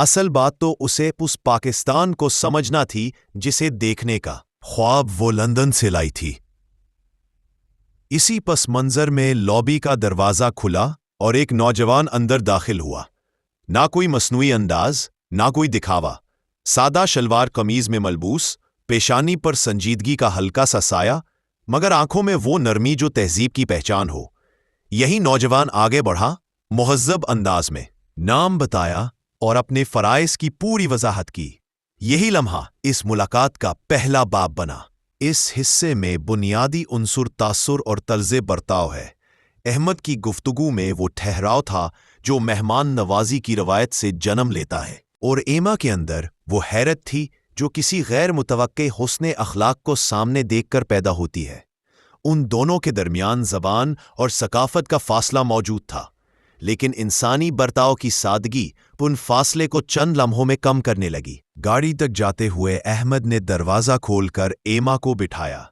اصل بات تو اسے اس پاکستان کو سمجھنا تھی جسے دیکھنے کا خواب وہ لندن سے لائی تھی۔ اسی پس منظر میں لابی کا دروازہ کھلا اور ایک نوجوان اندر داخل ہوا۔ نہ کوئی مصنوعی انداز، نہ کوئی دکھاوا، سادہ شلوار قمیض میں ملبوس، پیشانی پر سنجیدگی کا ہلکا سا سایہ، مگر آنکھوں میں وہ نرمی جو تہذیب کی پہچان ہو۔ یہی نوجوان آگے بڑھا، مہذب انداز میں نام بتایا اور اپنے فرائض کی پوری وضاحت کی۔ یہی لمحہ اس ملاقات کا پہلا باب بنا۔ اس حصے میں بنیادی عنصر تاثر اور طرز برتاؤ ہے۔ احمد کی گفتگو میں وہ ٹھہراؤ تھا جو مہمان نوازی کی روایت سے جنم لیتا ہے، اور ایما کے اندر وہ حیرت تھی جو کسی غیر متوقع حسن اخلاق کو سامنے دیکھ کر پیدا ہوتی ہے۔ ان دونوں کے درمیان زبان اور ثقافت کا فاصلہ موجود تھا، لیکن انسانی برتاؤ کی سادگی ان فاصلے کو چند لمحوں میں کم کرنے لگی۔ گاڑی تک جاتے ہوئے احمد نے دروازہ کھول کر ایما کو بٹھایا۔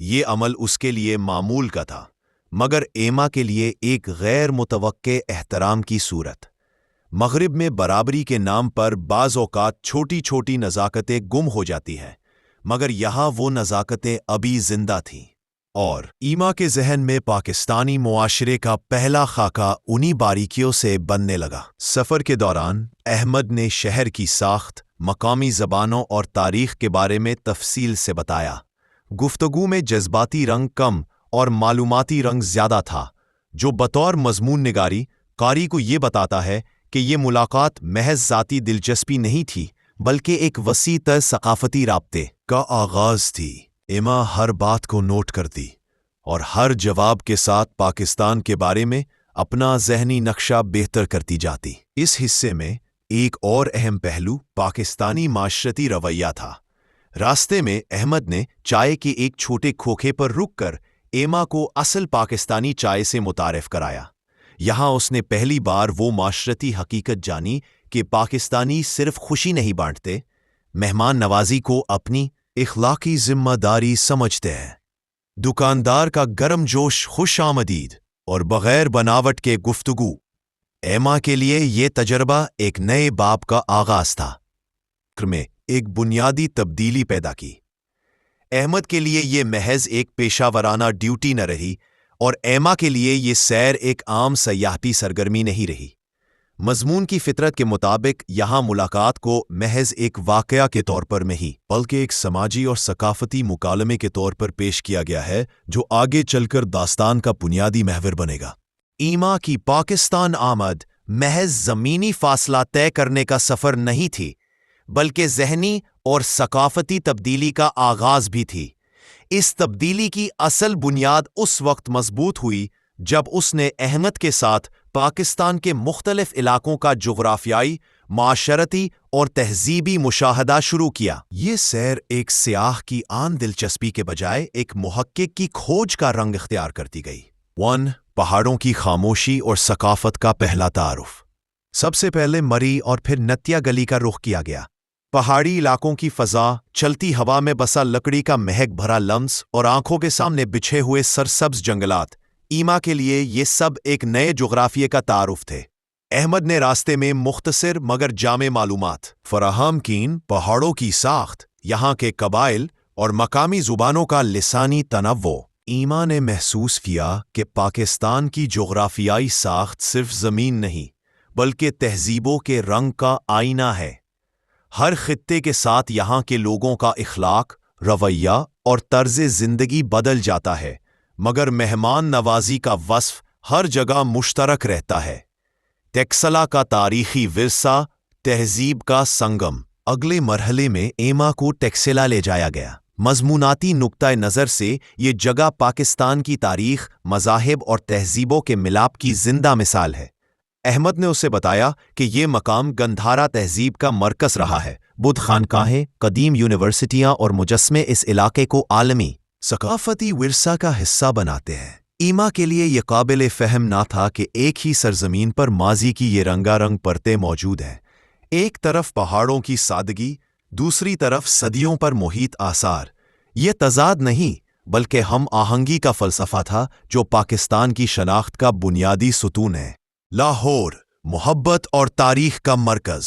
یہ عمل اس کے لیے معمول کا تھا، مگر ایما کے لیے ایک غیر متوقع احترام کی صورت۔ مغرب میں برابری کے نام پر بعض اوقات چھوٹی چھوٹی نزاکتیں گم ہو جاتی ہیں، مگر یہاں وہ نزاکتیں ابھی زندہ تھیں، اور ایما کے ذہن میں پاکستانی معاشرے کا پہلا خاکہ انہی باریکیوں سے بننے لگا۔ سفر کے دوران احمد نے شہر کی ساخت، مقامی زبانوں اور تاریخ کے بارے میں تفصیل سے بتایا۔ گفتگو میں جذباتی رنگ کم اور معلوماتی رنگ زیادہ تھا، جو بطور مضمون نگاری قاری کو یہ بتاتا ہے کہ یہ ملاقات محض ذاتی دلچسپی نہیں تھی، بلکہ ایک وسیع تر ثقافتی رابطے کا آغاز تھی۔ ایما ہر بات کو نوٹ کرتی اور ہر جواب کے ساتھ پاکستان کے بارے میں اپنا ذہنی نقشہ بہتر کرتی جاتی۔ اس حصے میں ایک اور اہم پہلو پاکستانی معاشرتی رویہ تھا۔ راستے میں احمد نے چائے کے ایک چھوٹے کھوکھے پر رک کر ایما کو اصل پاکستانی چائے سے متعارف کرایا۔ یہاں اس نے پہلی بار وہ معاشرتی حقیقت جانی کہ پاکستانی صرف خوشی نہیں بانٹتے، مہمان نوازی کو اپنی اخلاقی ذمہ داری سمجھتے ہیں۔ دکاندار کا گرم جوش خوش آمدید اور بغیر بناوٹ کے گفتگو ایما کے لیے یہ تجربہ ایک نئے باب کا آغاز تھا، میں ایک بنیادی تبدیلی پیدا کی۔ احمد کے لیے یہ محض ایک پیشہ ورانہ ڈیوٹی نہ رہی، اور ایما کے لیے یہ سیر ایک عام سیاحتی سرگرمی نہیں رہی۔ مضمون کی فطرت کے مطابق یہاں ملاقات کو محض ایک واقعہ کے طور پر نہیں، بلکہ ایک سماجی اور ثقافتی مکالمے کے طور پر پیش کیا گیا ہے جو آگے چل کر داستان کا بنیادی محور بنے گا۔ ایما کی پاکستان آمد محض زمینی فاصلہ طے کرنے کا سفر نہیں تھی، بلکہ ذہنی اور ثقافتی تبدیلی کا آغاز بھی تھی۔ اس تبدیلی کی اصل بنیاد اس وقت مضبوط ہوئی جب اس نے احمد کے ساتھ پاکستان کے مختلف علاقوں کا جغرافیائی، معاشرتی اور تہذیبی مشاہدہ شروع کیا۔ یہ سیر ایک سیاح کی عام دلچسپی کے بجائے ایک محقق کی کھوج کا رنگ اختیار کرتی گئی۔ پہاڑوں کی خاموشی اور ثقافت کا پہلا تعارف۔ سب سے پہلے مری اور پھر نتیا گلی کا رخ کیا گیا۔ پہاڑی علاقوں کی فضا، چلتی ہوا میں بسا لکڑی کا مہک بھرا لمس اور آنکھوں کے سامنے بچھے ہوئے سرسبز جنگلات، ایما کے لیے یہ سب ایک نئے جغرافیے کا تعارف تھے۔ احمد نے راستے میں مختصر مگر جامع معلومات فراہم کیں۔ پہاڑوں کی ساخت، یہاں کے قبائل اور مقامی زبانوں کا لسانی تنوع۔ ایما نے محسوس کیا کہ پاکستان کی جغرافیائی ساخت صرف زمین نہیں، بلکہ تہذیبوں کے رنگ کا آئینہ ہے۔ ہر خطے کے ساتھ یہاں کے لوگوں کا اخلاق، رویہ اور طرز زندگی بدل جاتا ہے، مگر مہمان نوازی کا وصف ہر جگہ مشترک رہتا ہے۔ ٹیکسلا کا تاریخی ورثہ، تہذیب کا سنگم۔ اگلے مرحلے میں ایما کو ٹیکسلا لے جایا گیا۔ مضموناتی نقطۂ نظر سے یہ جگہ پاکستان کی تاریخ، مذاہب اور تہذیبوں کے ملاپ کی زندہ مثال ہے۔ احمد نے اسے بتایا کہ یہ مقام گندھارا تہذیب کا مرکز رہا ہے۔ بدھ خانقاہیں، قدیم یونیورسٹیاں اور مجسمے اس علاقے کو عالمی ثقافتی ورثہ کا حصہ بناتے ہیں۔ ایما کے لیے یہ قابل فہم نہ تھا کہ ایک ہی سرزمین پر ماضی کی یہ رنگا رنگ پرتیں موجود ہیں۔ ایک طرف پہاڑوں کی سادگی، دوسری طرف صدیوں پر محیط آثار۔ یہ تضاد نہیں، بلکہ ہم آہنگی کا فلسفہ تھا جو پاکستان کی شناخت کا بنیادی ستون ہے۔ لاہور، محبت اور تاریخ کا مرکز۔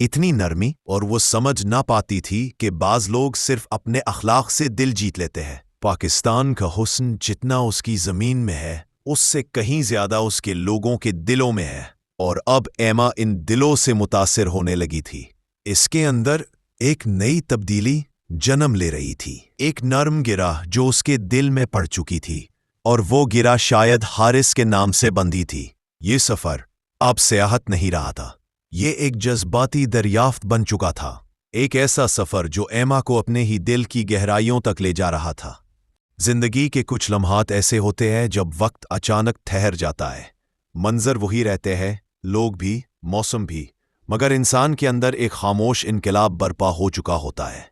اتنی نرمی، اور وہ سمجھ نہ پاتی تھی کہ بعض لوگ صرف اپنے اخلاق سے دل جیت لیتے ہیں۔ پاکستان کا حسن جتنا اس کی زمین میں ہے، اس سے کہیں زیادہ اس کے لوگوں کے دلوں میں ہے، اور اب ایما ان دلوں سے متاثر ہونے لگی تھی۔ اس کے اندر ایک نئی تبدیلی جنم لے رہی تھی، ایک نرم گرہ جو اس کے دل میں پڑ چکی تھی، اور وہ گرہ شاید حارث کے نام سے بندھی تھی۔ یہ سفر اب سیاحت نہیں رہا تھا، یہ ایک جذباتی دریافت بن چکا تھا، ایک ایسا سفر جو ایما کو اپنے ہی دل کی گہرائیوں تک لے جا رہا تھا۔ زندگی کے کچھ لمحات ایسے ہوتے ہیں جب وقت اچانک ٹھہر جاتا ہے، منظر وہی رہتے ہیں، لوگ بھی، موسم بھی، مگر انسان کے اندر ایک خاموش انقلاب برپا ہو چکا ہوتا ہے۔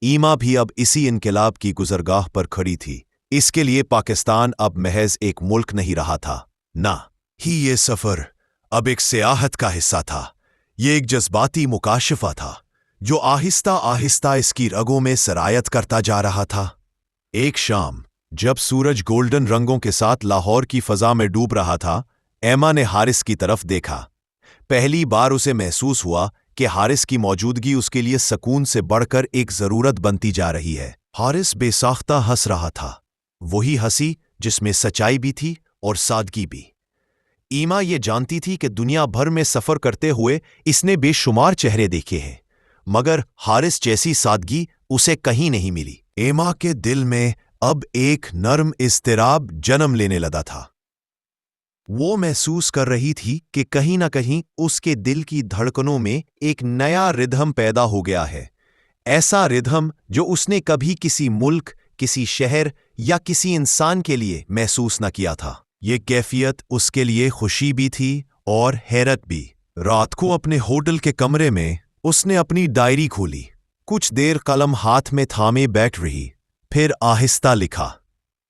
ایما بھی اب اسی انقلاب کی گزرگاہ پر کھڑی تھی۔ اس کے لیے پاکستان اب محض ایک ملک نہیں رہا تھا، نہ ہی یہ سفر اب ایک سیاحت کا حصہ تھا، یہ ایک جذباتی مکاشفہ تھا جو آہستہ آہستہ اس کی رگوں میں سرایت کرتا جا رہا تھا۔ ایک شام جب سورج گولڈن رنگوں کے ساتھ لاہور کی فضا میں ڈوب رہا تھا، ایما نے حارث کی طرف دیکھا۔ پہلی بار اسے محسوس ہوا کہ حارث کی موجودگی اس کے لیے سکون سے بڑھ کر ایک ضرورت بنتی جا رہی ہے۔ حارث بے ساختہ ہنس رہا تھا، وہی ہنسی جس میں سچائی بھی تھی اور سادگی بھی۔ ایما یہ جانتی تھی کہ دنیا بھر میں سفر کرتے ہوئے اس نے بے شمار چہرے دیکھے ہیں، مگر حارث جیسی سادگی اسے کہیں نہیں ملی۔ ایما کے دل میں اب ایک نرم اضطراب جنم لینے لگا تھا۔ وہ محسوس کر رہی تھی کہ کہیں نہ کہیں اس کے دل کی دھڑکنوں میں ایک نیا ردھم پیدا ہو گیا ہے، ایسا ردھم جو اس نے کبھی کسی ملک، کسی شہر یا کسی انسان کے لیے محسوس نہ کیا تھا۔ یہ کیفیت اس کے لیے خوشی بھی تھی اور حیرت بھی۔ رات کو اپنے ہوٹل کے کمرے میں اس نے اپنی ڈائری کھولی، کچھ دیر قلم ہاتھ میں تھامے بیٹھ رہی، پھر آہستہ لکھا،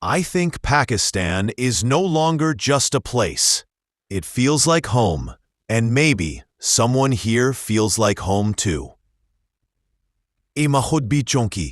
I think Pakistan is no longer just a place. It feels like home, and maybe someone here feels like home too. ایما خود بھی چونکی۔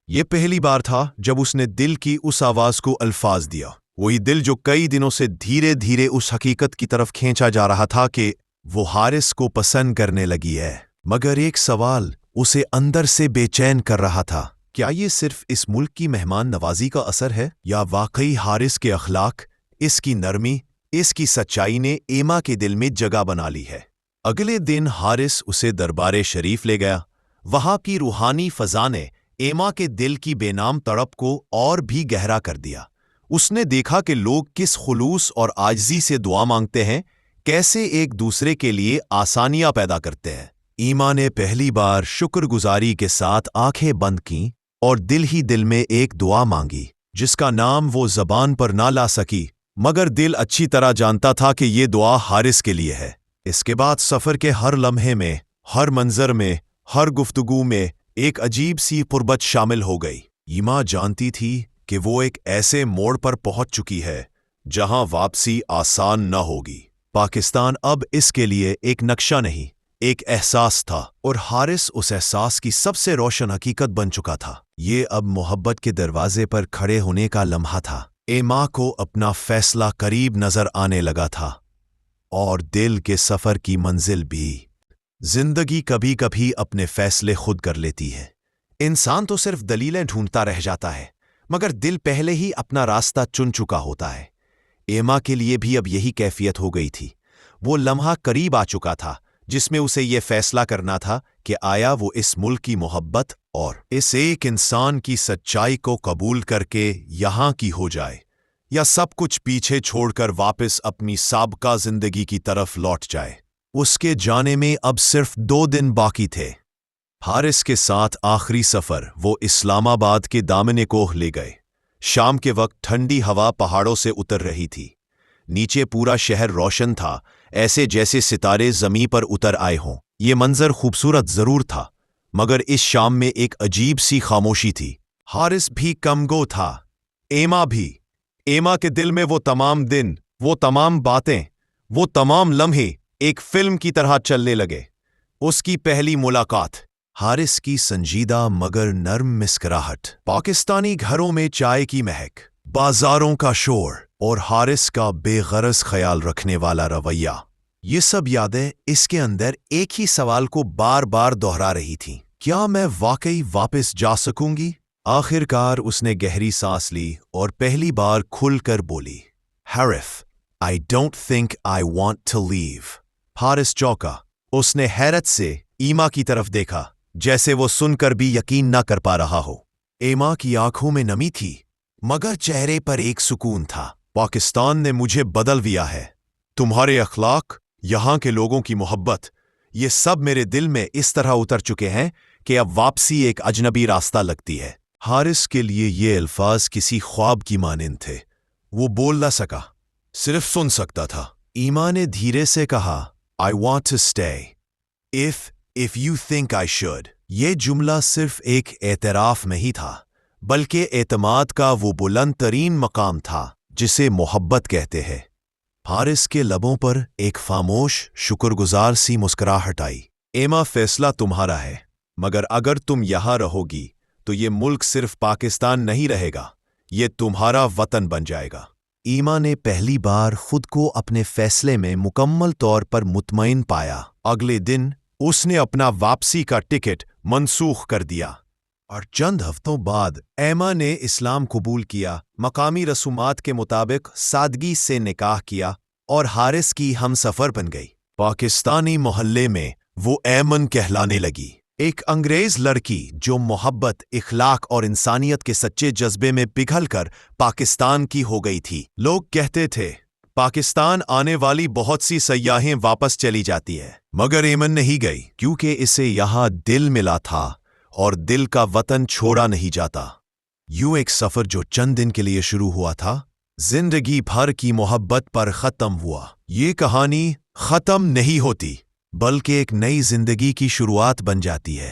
یہ پہلی بار تھا جب اس نے دل کی اس آواز کو الفاظ دیا، وہی دل جو کئی دنوں سے دھیرے دھیرے اس حقیقت کی طرف کھینچا جا رہا تھا کہ وہ حارث کو پسند کرنے لگی ہے۔ مگر ایک سوال اسے اندر سے بے چین کر رہا تھا، کیا یہ صرف اس ملک کی مہمان نوازی کا اثر ہے، یا واقعی حارث کے اخلاق، اس کی نرمی، اس کی سچائی نے ایما کے دل میں جگہ بنا لی ہے؟ اگلے دن حارث اسے دربار شریف لے گیا۔ وہاں کی روحانی فضا نے ایما کے دل کی بے نام تڑپ کو اور بھی گہرا کر دیا۔ اس نے دیکھا کہ لوگ کس خلوص اور عاجزی سے دعا مانگتے ہیں، کیسے ایک دوسرے کے لیے آسانیاں پیدا کرتے ہیں۔ ایما نے پہلی بار شکر گزاری کے ساتھ آنکھیں بند کیں اور دل ہی دل میں ایک دعا مانگی، جس کا نام وہ زبان پر نہ لا سکی، مگر دل اچھی طرح جانتا تھا کہ یہ دعا حارث کے لیے ہے۔ اس کے بعد سفر کے ہر لمحے میں، ہر منظر میں، ہر گفتگو میں ایک عجیب سی قربت شامل ہو گئی۔ ایما جانتی تھی کہ وہ ایک ایسے موڑ پر پہنچ چکی ہے جہاں واپسی آسان نہ ہوگی۔ پاکستان اب اس کے لیے ایک نقشہ نہیں، ایک احساس تھا، اور حارث اس احساس کی سب سے روشن حقیقت بن چکا تھا۔ یہ اب محبت کے دروازے پر کھڑے ہونے کا لمحہ تھا۔ ایما کو اپنا فیصلہ قریب نظر آنے لگا تھا، اور دل کے سفر کی منزل بھی۔ زندگی کبھی کبھی اپنے فیصلے خود کر لیتی ہے۔ انسان تو صرف دلیلیں ڈھونڈتا رہ جاتا ہے، مگر دل پہلے ہی اپنا راستہ چن چکا ہوتا ہے۔ ایما کے لیے بھی اب یہی کیفیت ہو گئی تھی۔ وہ لمحہ قریب آ چکا تھا جس میں اسے یہ فیصلہ کرنا تھا کہ آیا وہ اس ملک کی محبت اور اس ایک انسان کی سچائی کو قبول کر کے یہاں کی ہو جائے، یا سب کچھ پیچھے چھوڑ کر واپس اپنی سابقہ زندگی کی طرف لوٹ جائے۔ اس کے جانے میں اب صرف 2 دن باقی تھے۔ حارث کے ساتھ آخری سفر وہ اسلام آباد کے دامن کوہ لے گئے۔ شام کے وقت ٹھنڈی ہوا پہاڑوں سے اتر رہی تھی، نیچے پورا شہر روشن تھا، ایسے جیسے ستارے زمیں پر اتر آئے ہوں۔ یہ منظر خوبصورت ضرور تھا، مگر اس شام میں ایک عجیب سی خاموشی تھی۔ حارث بھی کم گو تھا، ایما بھی۔ ایما کے دل میں وہ تمام دن، وہ تمام باتیں، وہ تمام لمحے ایک فلم کی طرح چلنے لگے۔ اس کی پہلی ملاقات، حارث کی سنجیدہ مگر نرم مسکراہٹ، پاکستانی گھروں میں چائے کی مہک، بازاروں کا شور، اور حارث کا بے غرض خیال رکھنے والا رویہ، یہ سب یادیں اس کے اندر ایک ہی سوال کو بار بار دہرا رہی تھیں، کیا میں واقعی واپس جا سکوں گی؟ آخر کار اس نے گہری سانس لی اور پہلی بار کھل کر بولی، Haris, I don't think I want to leave۔ Haris چونکا۔ اس نے حیرت سے ایما کی طرف دیکھا، جیسے وہ سن کر بھی یقین نہ کر پا رہا ہو۔ ایما کی آنکھوں میں نمی تھی، مگر چہرے پر ایک سکون تھا۔ پاکستان نے مجھے بدل دیا ہے۔ تمہارے اخلاق، یہاں کے لوگوں کی محبت، یہ سب میرے دل میں اس طرح اتر چکے ہیں کہ اب واپسی ایک اجنبی راستہ لگتی ہے۔ حارث کے لیے یہ الفاظ کسی خواب کی مانند تھے۔ وہ بول نہ سکا، صرف سن سکتا تھا۔ ایما نے دھیرے سے کہا، I want to stay if you think I should۔ یہ جملہ صرف ایک اعتراف نہیں تھا، بلکہ اعتماد کا وہ بلند ترین مقام تھا جسے محبت کہتے ہیں۔ حارث کے لبوں پر ایک خاموش شکر گزار سی مسکراہٹ آئی۔ ایما، فیصلہ تمہارا ہے، مگر اگر تم یہاں رہو گی تو یہ ملک صرف پاکستان نہیں رہے گا، یہ تمہارا وطن بن جائے گا۔ ایما نے پہلی بار خود کو اپنے فیصلے میں مکمل طور پر مطمئن پایا۔ اگلے دن اس نے اپنا واپسی کا ٹکٹ منسوخ کر دیا، اور چند ہفتوں بعد ایما نے اسلام قبول کیا، مقامی رسومات کے مطابق سادگی سے نکاح کیا اور حارث کی ہمسفر بن گئی۔ پاکستانی محلے میں وہ ایمن کہلانے لگی، ایک انگریز لڑکی جو محبت، اخلاق اور انسانیت کے سچے جذبے میں پگھل کر پاکستان کی ہو گئی تھی۔ لوگ کہتے تھے، پاکستان آنے والی بہت سی سیاحیں واپس چلی جاتی ہے، مگر ایمن نہیں گئی، کیونکہ اسے یہاں دل ملا تھا، اور دل کا وطن چھوڑا نہیں جاتا۔ یوں ایک سفر جو چند دن کے لیے شروع ہوا تھا، زندگی بھر کی محبت پر ختم ہوا۔ یہ کہانی ختم نہیں ہوتی، بلکہ ایک نئی زندگی کی شروعات بن جاتی ہے۔